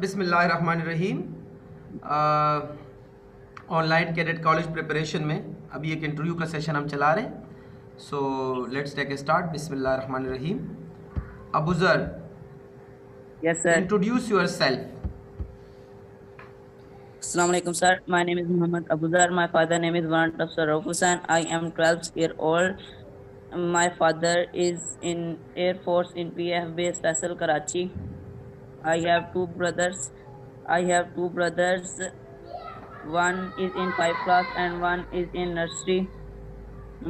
बिस्मिल्लाहिर्रहमानिर्रहीम। Online cadet college preparation में अभी एक इंटरव्यू का सेशन हम चला रहे हैं। So let's take a start. बिस्मिल्लाहिर्रहमानिर्रहीम। Abuzar, Yes, sir. Introduce yourself. Assalamu alaikum, sir. My name is Muhammad Abuzar. My father name is Warrant of Saraf Hussain. I am 12 year old. My father is in Air Force in PF base Faisal Karachi. I have two brothers. One is in 5th class and one is in nursery.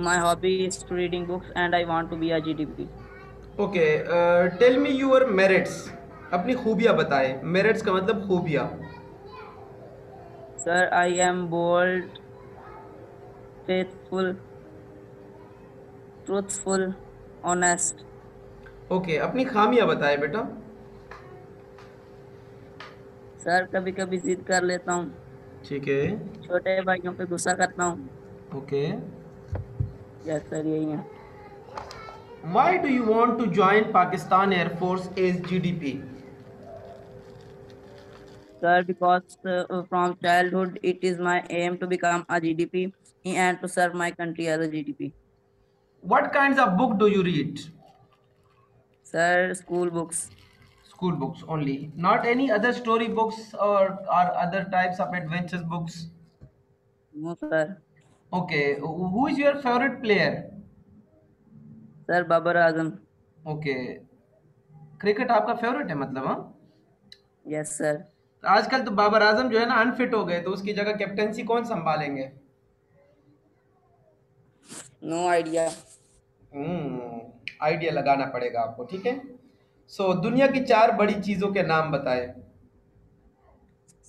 My hobby is to reading books and I want to be a GDP. Okay, tell me your merits. अपनी खूबियाँ बताएं। Merits का मतलब खूबियाँ। Sir, I am bold, faithful, truthful, honest. ओके, अपनी खामियाँ बताएं बेटा। सर कभी कभी जिद कर लेता हूँ, ठीक है। छोटे भाइयों पे गुस्सा करता हूँ। ओके। यस सर, यही है। Why do you want to join Pakistan Air Force as GDP? Sir, because from childhood it is my aim to become a GDP and to serve my country as a GDP. What kinds of book do you read? Sir, school books. School books only, not any other story books or other types of adventures books. No sir. Okay, who is your favorite player? Sir, Babar Azam. Okay, cricket आपका favourite है मतलब? हाँ, Yes sir. आजकल तो बाबर आजम जो है ना unfit हो गए, तो उसकी जगह कैप्टेंसी कौन संभालेंगे? No idea. आइडिया लगाना पड़ेगा आपको, ठीक है। सो दुनिया की 4 बड़ी चीजों के नाम बताएं।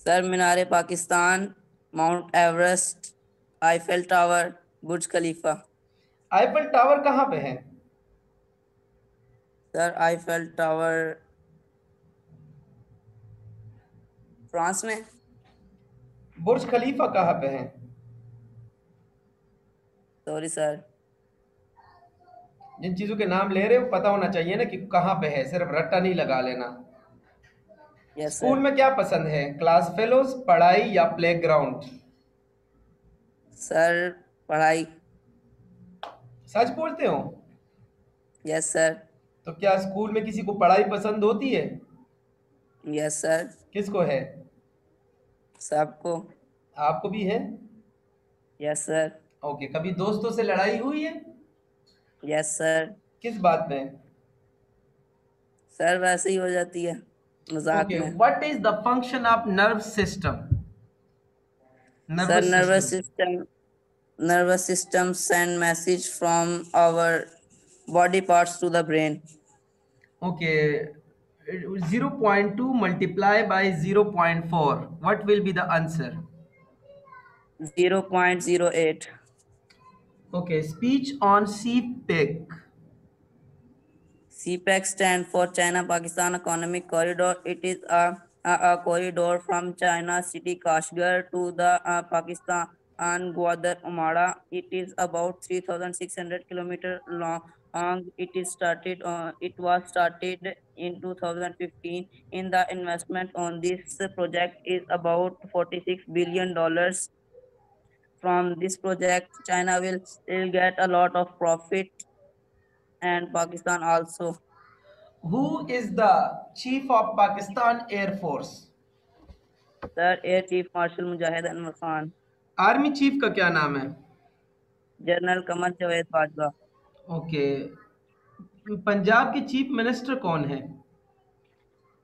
Sir, Minare Pakistan, Mount Everest, Eiffel Tower, Burj Khalifa. Eiffel Tower कहाँ पे है? सर, आईफेल टावर फ्रांस में। बुर्ज खलीफा कहाँ पे है? Sorry sir. जिन चीजों के नाम ले रहे हो पता होना चाहिए ना कि कहाँ पे है, सिर्फ रट्टा नहीं लगा लेना। Yes school sir. में क्या पसंद है, क्लास फेलोज, पढ़ाई या प्लेग्राउंड? सर, पढ़ाई। सच बोलते हो? Yes sir. तो क्या स्कूल में किसी को पढ़ाई पसंद होती है? Yes sir. किसको है? सबको। आपको भी है? Yes sir. ओके, कभी दोस्तों से लड़ाई हुई है? Yes sir. किस बात में? सर, वैसे ही हो जाती है, मजाक ओके, में। What is the function of nerve system? Sir, nervous nervous system. System nervous system send message from our body parts to the brain. Okay, 0.2 multiply by 0.4, what will be the answer? 0.08. Okay, speech on CPEC. CPEC stand for China Pakistan Economic Corridor. It is a corridor from China city Kashgar to the Pakistan and Gwadar Umara. It is about 3,600 kilometer long. It was started in 2015. In the investment on this project is about $46 billion. From this project, China will get a lot of profit and Pakistan also. Who is the chief of Pakistan Air Force? Sir, air chief marshal Mujahid Anwar Khan. Army chief का क्या नाम है? General Qamar Javed Bajwa. Okay, Punjab के chief minister कौन है?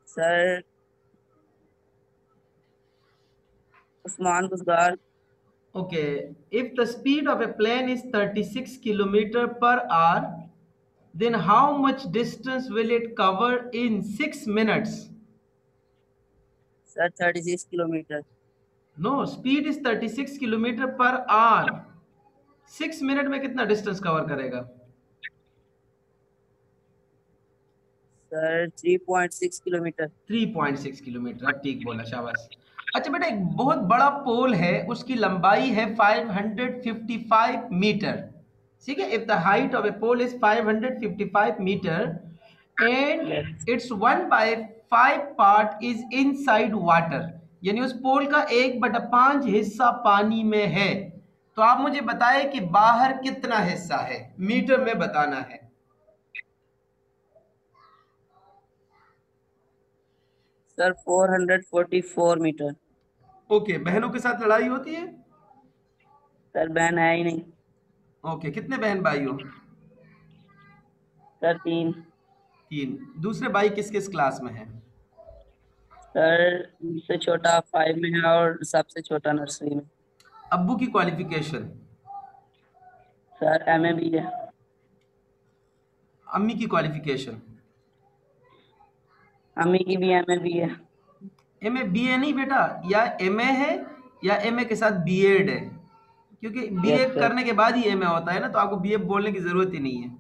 Sir, Usman गुजगार। Okay, if the speed of a plane is 36 kilometer per hour, then how much distance will it cover in 6 minutes? Sir, 36 kilometre. No, speed is 36 kilometer per hour. 6 minute में कितना distance cover करेगा? Sir, 3.6 kilometre. 3.6 kilometre, अब ठीक बोला, शाबाश। अच्छा बेटा, एक बहुत बड़ा पोल है, उसकी लंबाई है 555 मीटर। ठीक है, if the height of a pole is 555 metre and yes. It's 1 by 5 part is inside water, यानी उस पोल का 1/5 हिस्सा पानी में है, तो आप मुझे बताएं कि बाहर कितना हिस्सा है, मीटर में बताना है। Sir 444 metre. ओके, बहनों के साथ लड़ाई होती है? सर बहन है ही नहीं। ओके, कितने बहन भाई हो? सर 3। 3। दूसरे भाई किस किस क्लास में है? सर सबसे छोटा 5 में है और सबसे छोटा नर्सरी में। अब्बू की क्वालिफिकेशन? सर MA भी है। अम्मी की क्वालिफिकेशन? अम्मी की भी MA भी है। एमए बीए नहीं बेटा, या एमए है या एमए के साथ बीएड है, क्योंकि बीए यस सर। करने के बाद ही एमए होता है ना, तो आपको बीए बोलने की जरूरत ही नहीं है।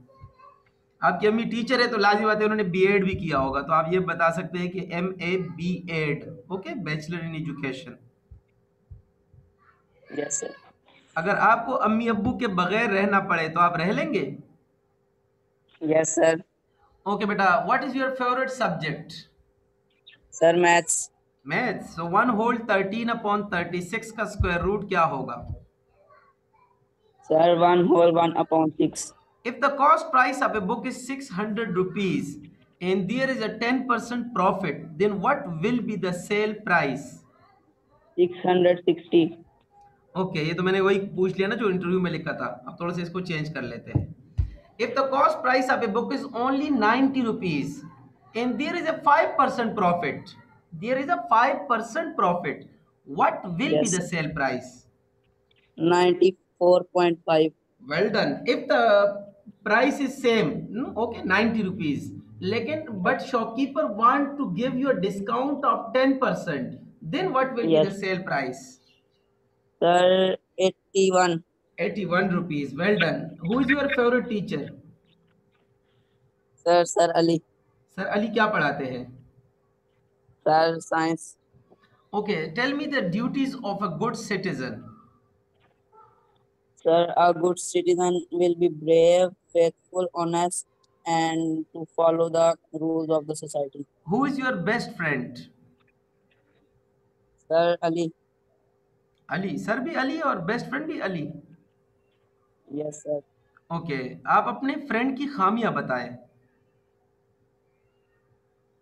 आपकी अम्मी टीचर है तो लाजिम बात है उन्होंने बीएड भी किया होगा, तो आप ये बता सकते हैं कि MA BEd, okay, bachelor in education. Yes sir. अगर आपको अम्मी अब्बू के बगैर रहना पड़े तो आप रह लेंगे? Yes sir. ओके बेटा, what is your favourite subject? Sir maths. Maths. So 1 whole 13/36 का स्क्वायर रूट क्या होगा? Sir 1 whole 1/6। If the cost price of a book is 600 rupees and there is a 10% profit, then what will be the sale price? 660। Okay, ये तो मैंने वही पूछ लिया ना जो इंटरव्यू में लिखा था, अब थोड़ा सा इसको चेंज कर लेते हैं। If the cost price of a book is only 90 rupees and there is a 5% profit, there is a 5% profit, what will be yes the sir. Sale price? 94.5। Well done. If the price is same, okay, 90 rupees, लेकिन but shopkeeper want to give you a discount of 10%, then what will be the yes sale price? Sir 81। 81 rupees. Well done. Who is your favorite teacher? Sir Ali. Sir Ali क्या पढ़ाते हैं? Sir science. Okay, tell me the duties of a good citizen. Sir, a good citizen will be brave, faithful, honest, and to follow the rules of the society. Who is your best friend? Sir Ali. Ali, sir भी अली और best friend भी Ali? Yes, sir. Okay, आप अपने friend की खामियां बताएं।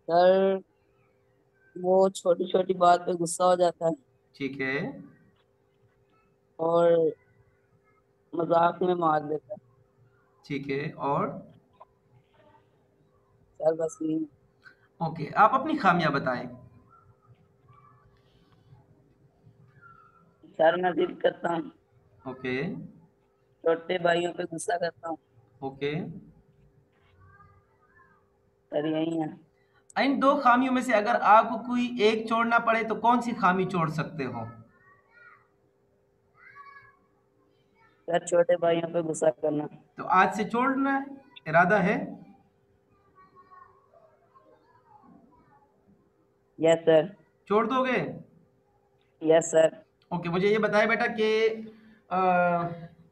Sir वो छोटी छोटी बात पे गुस्सा हो जाता है ठीक है। और मजाक में मार देता है। ठीक है, और? सर बस यही। ओके, आप अपनी खामियां बताएं। सर मैं जिद करता हूँ। ओके। छोटे भाइयों पे गुस्सा करता हूँ। ओके। सर यही है। इन दो खामियों में से अगर आपको कोई एक छोड़ना पड़े तो कौन सी खामी छोड़ सकते हो? सर छोटे भाइयों पे गुस्सा करना। तो आज से छोड़ना है, इरादा है? Yes sir. छोड़ दोगे? Yes sir. ओके, मुझे ये बताया बेटा कि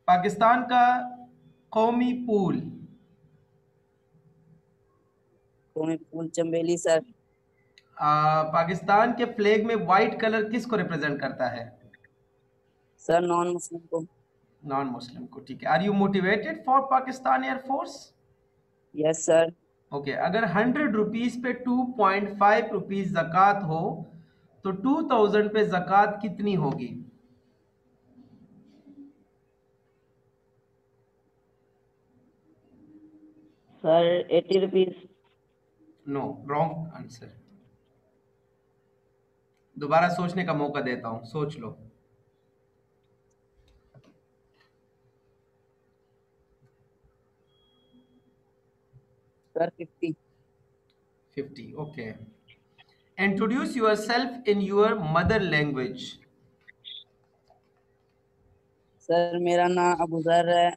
पाकिस्तान का कौमी पूल, तुम्हें फूल चमेली सर। पाकिस्तान के फ्लैग में व्हाइट कलर किसको रिप्रेजेंट करता है? सर नॉन मुस्लिम को। नॉन मुस्लिम को, ठीक है। Are you motivated for Pakistan air force? Yes sir. Okay, अगर 100 रुपीज पे 2.5 रुपीज जक़ात हो तो 2000 पे जक़ात कितनी होगी? Sir 80 rupees. No, wrong answer. दोबारा सोचने का मौका देता हूं, सोच लो। Sir 50। 50, okay. Introduce yourself in your mother language. Sir मेरा नाम अबूजर है।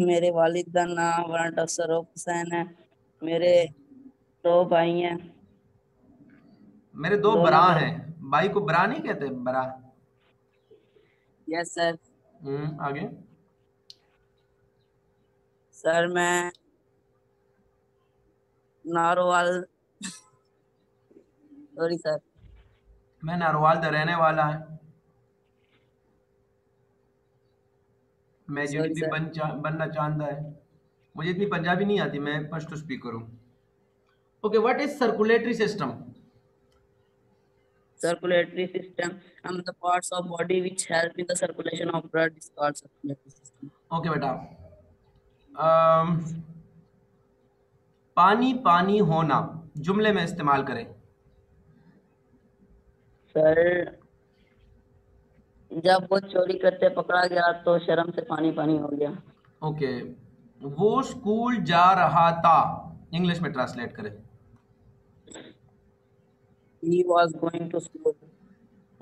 मेरे वालिद का नाम वारंट अफसर हुसैन है। मेरे 2 भाई हैं। मेरे दो 2 बरा मदर। हैं। भाई को बरा नहीं कहते, बरा। Yes sir. आगे। सर मैं नारोवाल सॉरी सर। मैं नारोवाल दा रहने वाला है। मैं सॉरी जीडीपी सर। बनना चाहता है। मुझे इतनी पंजाबी नहीं आती, मैं फर्स्ट स्पीकर हूँ। Okay, what is circulatory system? Circulatory system and the parts of body which help in the circulation of blood is called circulatory system. Okay बेटा, अम, पानी पानी होना जुमले में इस्तेमाल करें। सर, जब वो चोरी करते पकड़ा गया तो शर्म से पानी पानी हो गया। ओके, वो स्कूल जा रहा था, इंग्लिश में ट्रांसलेट करें। He was going to school.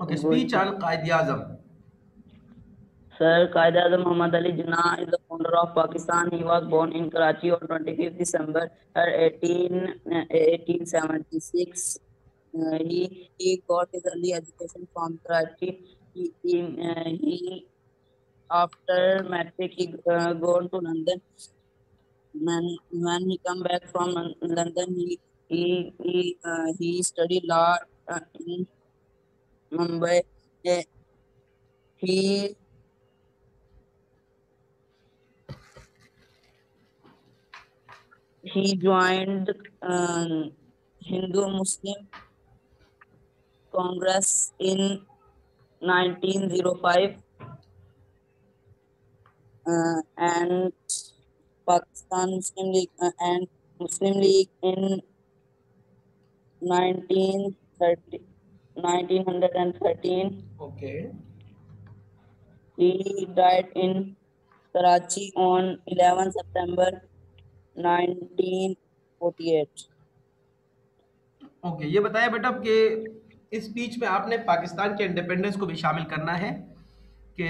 Okay, Going speech to on Quaid Azam. Sir, Qaeda-e-Azam Muhammad Ali Jinnah is the founder of Pakistan. He was born in Karachi on 25th December 1876. He got his early education from Karachi. He after matric he gone to London. When he come back from London, he studied law in Mumbai. Uh, he he joined Hindu Muslim Congress in 1905 and Pakistan Muslim League and Muslim League in 1930, 1913. Okay, He died in Karachi on 11 September 1948. Okay, ये बताया बेटा कि इस speech में आपने पाकिस्तान के independence को भी शामिल करना है, कि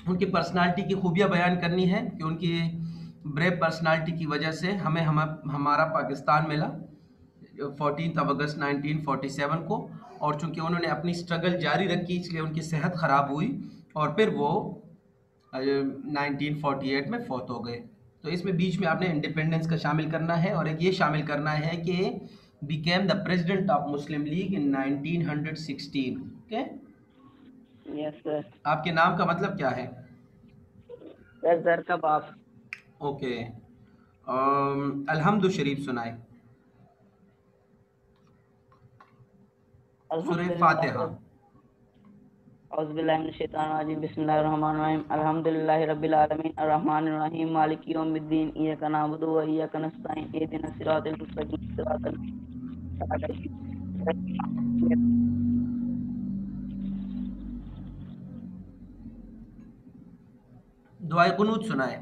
उनकी पर्सनालिटी की खूबियाँ बयान करनी है, कि उनकी ब्रेव पर्सनालिटी की वजह से हमारा पाकिस्तान मिला 14 अगस्त 1947 को। और चूंकि उन्होंने अपनी स्ट्रगल जारी रखी, इसलिए उनकी सेहत ख़राब हुई और फिर वो 1948 में फौत हो गए। तो इसमें बीच में आपने इंडिपेंडेंस का शामिल करना है, और एक ये शामिल करना है कि became the president of Muslim league in 1916। Okay, Yes, sir. आपके नाम का मतलब क्या है? Sir, Zar का बाप। ओके, अल्हम्दु शरीफ सुनाए, सूरह फातिहा। औज़ुबिल्लाहिमिनश्शैतानिर्रजीम बिस्मिल्लाहिर्रहमानिर्रहीम अल्हम्दुलिल्लाहि रब्बिल आलमीन अर्रहमानिर रहीम मालिकि यौमिद्दीन इय्याका नअबुदु व इय्याका नस्तईन इहदिनस सिरातल मुस्तकीम सिरातल दुआए कुनूत सुनाए।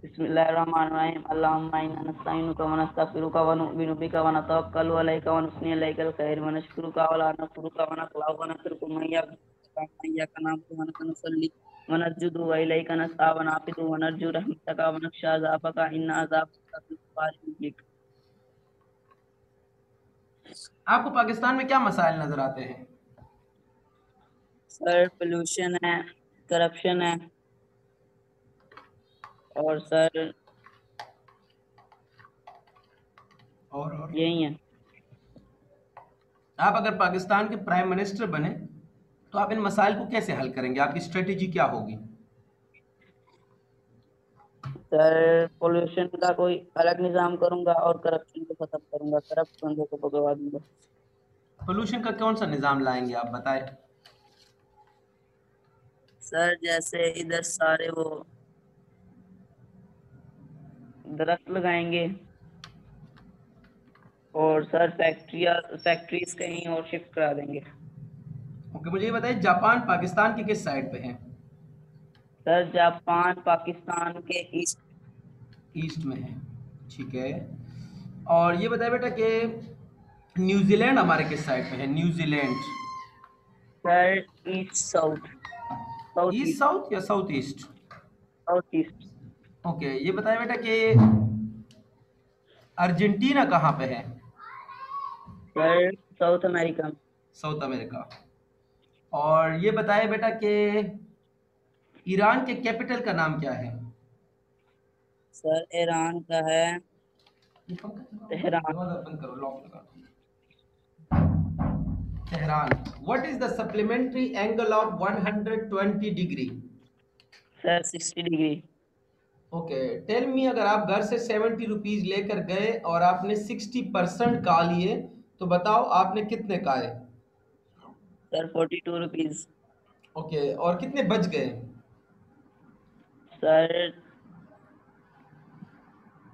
बिस्मिल्लाहिर्रहमानिर्रहीम अल्लाहुम्मा इन्ना नस्तईनुका व नस्तगफिरुका व नु'मिनु बिका व नतवक्कलु अलैका व नुस्नी अलैकल खैर व नशकुरुका व ला नकफुरुका व नखलउ व नतरुकु मा इय्याका नअबुदु व नुसल्ली व नस्जुदु व इलैका नसअ व नाक़िदु व नरजु रहमतका व नख्शा अज़ाबका इन्ना अज़ाबका फिल ग़ुफ़ारि मुहीत। आपको पाकिस्तान में क्या मसाइल नजर आते हैं? सर, पोल्यूशन है, करप्शन है और सर और यही है। आप अगर पाकिस्तान के प्राइम मिनिस्टर बने तो आप इन मसाइल को कैसे हल करेंगे? आपकी स्ट्रेटेजी क्या होगी? सर, पोल्यूशन का कोई अलग निजाम करूंगा और करप्शन को खत्म करूंगा, करप्ट बंदों को भगवा दूंगा। पोल्यूशन का कौन सा निज़ाम लाएंगे, आप बताएं। सर, जैसे इधर सारे वो दरख्त लगाएंगे और सर फैक्ट्रीज कहीं और शिफ्ट करा देंगे। ओके, मुझे ये बताइए, जापान पाकिस्तान के किस साइड पे है? सर, जापान पाकिस्तान के ईस्ट। ईस्ट में है, ठीक है। और ये बताइए बेटा कि न्यूजीलैंड हमारे किस साइड पे है? New Zealand sir, east south. South east east. South या south east? South east. Okay, ये बताइए बेटा कि अर्जेंटीना कहाँ पे है? Sir, South America. South America. और ये बताइए बेटा कि ईरान के कैपिटल का नाम क्या है? सर, ईरान का है ये पंखा चलाओ, तेहरान। दरवाजा बंद करो, लॉक लगा दो। Tehran. What is the supplementary angle of 120 degree? Sir, 60 degree. Okay, tell me, अगर आप घर से 70 रुपीज लेकर गए और आपने 60% का लिए, तो बताओ आपने कितने खाए? Sir, 42 rupees. ओके, और कितने बच गए? Sir,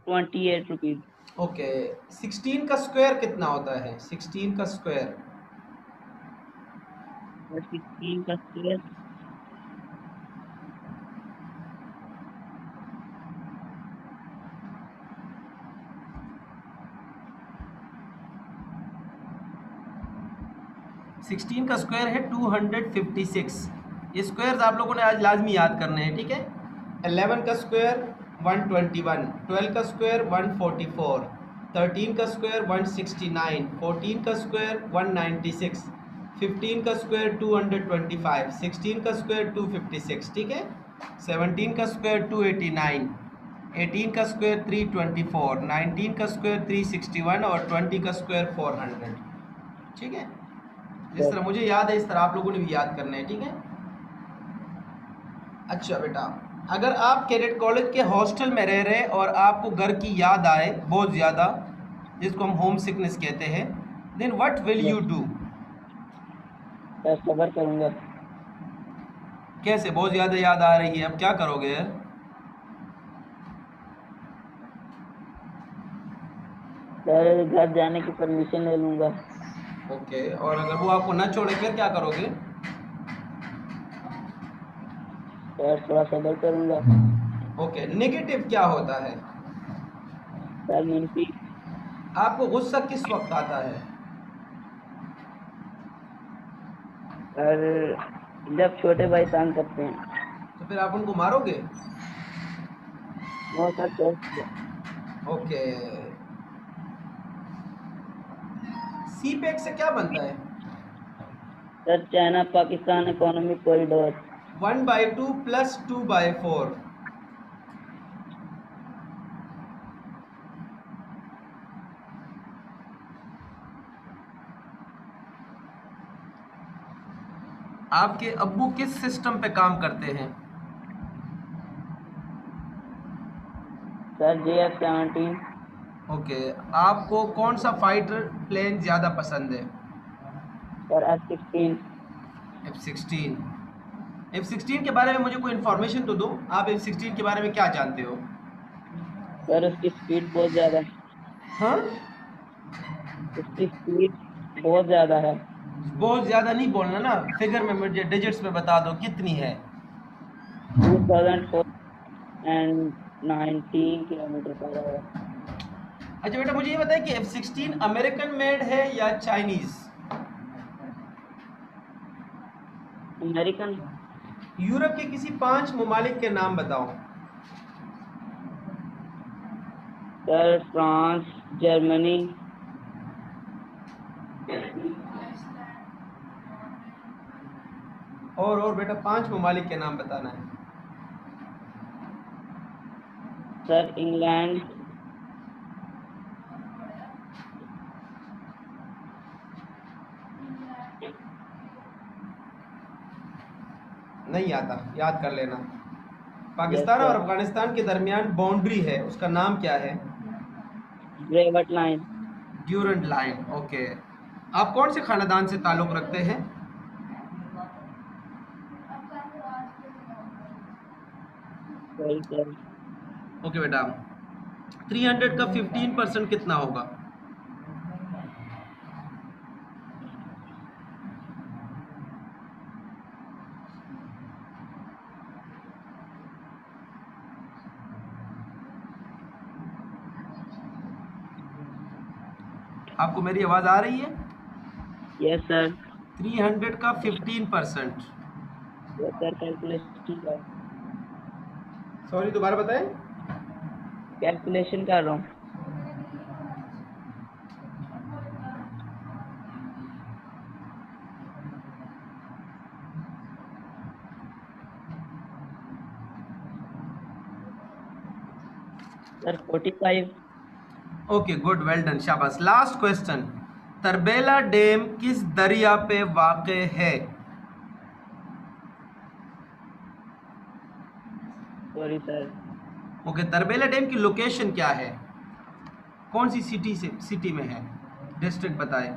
28 rupees. ओके, 16 का स्क्वायर कितना होता है? 16 का स्क्वायर? Sir, 16 का square. 16 का स्क्वायर है 256। ये स्क्वायर्स आप लोगों ने आज लाजमी याद करने हैं, ठीक है? 11 का स्क्वायर 121, 12 का स्क्वायर 144, 13 का स्क्वायर 169, 14 का स्क्वायर 196, 15 का स्क्वायर 225, 16 का स्क्वायर 256, ठीक है? 17 का स्क्वायर 289, 18 का स्क्वायर 324, 19 का स्क्वायर 361 और 20 का स्क्वायर 400, ठीक है? जिस तरह मुझे याद है इस तरह आप लोगों ने भी याद करना है, ठीक है? अच्छा बेटा, अगर आप कैडेट कॉलेज के हॉस्टल में रह रहे और आपको घर की याद आए बहुत ज़्यादा, जिसको हम होम सिकनेस कहते हैं, then what will you do? Sir, सबर करूंगा. कैसे? बहुत ज़्यादा याद आ रही है, अब क्या करोगे यार? Sir, घर जाने की परमिशन ले लूंगा. ओके, और अगर वो आपको ना छोड़े फिर क्या करोगे? Sir, थोड़ा सबर करूंगा. ओके, नेगेटिव क्या होता है? Sir, मंफी. आपको गुस्सा किस वक्त आता है? Sir, जब छोटे भाई तंग करते हैं. तो फिर आप उनको मारोगे? No, sir, sir. ओके, सी पैक से क्या बनता है? Sir, China Pakistan economic corridor. 1/2 plus 2/4। आपके अब्बू किस सिस्टम पे काम करते हैं? Sir, JF-17. ओके, आपको कौन सा फाइटर प्लेन ज़्यादा पसंद है? Sir, F-16. F-16। F-16 के बारे में मुझे कोई इन्फॉर्मेशन तो दो, आप F-16 के बारे में क्या जानते हो? Sir, उसकी स्पीड बहुत ज्यादा है. हाँ, उसकी स्पीड बहुत ज्यादा है. बहुत ज़्यादा नहीं बोलना ना, फिगर में मुझे डिजिट्स में बता दो कितनी है। 2019 किलोमीटर पर आवर. अच्छा बेटा, मुझे ये बताइए कि F-16 अमेरिकन मेड है या चाइनीज़? अमेरिकन. यूरोप के किसी 5 ममालिक के नाम बताओ। Sir, France, Germany. और बेटा 5 ममालिक के नाम बताना है। Sir, England. नहीं आता, याद कर लेना। पाकिस्तान Yes, और sir. अफगानिस्तान के दरमियान बाउंड्री है, उसका नाम क्या है? ब्रेवट लाइन. Durand line. ओके, आप कौन से खानदान से ताल्लुक़ रखते हैं? सही सर. ओके बेटा, 300 का 15% कितना होगा? आपको मेरी आवाज़ आ रही है? Yes sir. 300 का 15%। यस सर, कैलकुलेशन कर. सॉरी, दोबारा बताएं। कैलकुलेशन कर रहा हूँ. Sir, 45. Okay, good, well done, शाबाश। लास्ट क्वेश्चन, तरबेला डैम किस दरिया पे वाक़ है? Sorry, sir. Okay, Tarbela dam की लोकेशन क्या है? कौन सी सिटी में है? डिस्ट्रिक्ट बताएं।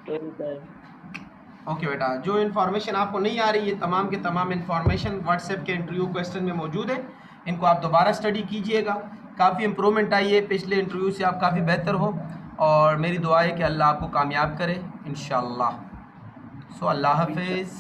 Sorry, sir. ओके बेटा, जो इन्फॉर्मेशन आपको नहीं आ रही है तमाम के तमाम इन्फॉर्मेशन व्हाट्सएप के इंटरव्यू क्वेश्चन में मौजूद है। इनको आप दोबारा स्टडी कीजिएगा। काफ़ी इम्प्रूवमेंट आई है पिछले इंटरव्यू से, आप काफ़ी बेहतर हो और मेरी दुआ है कि अल्लाह आपको कामयाब करे इंशाअल्लाह। सो अल्लाह हाफिज़।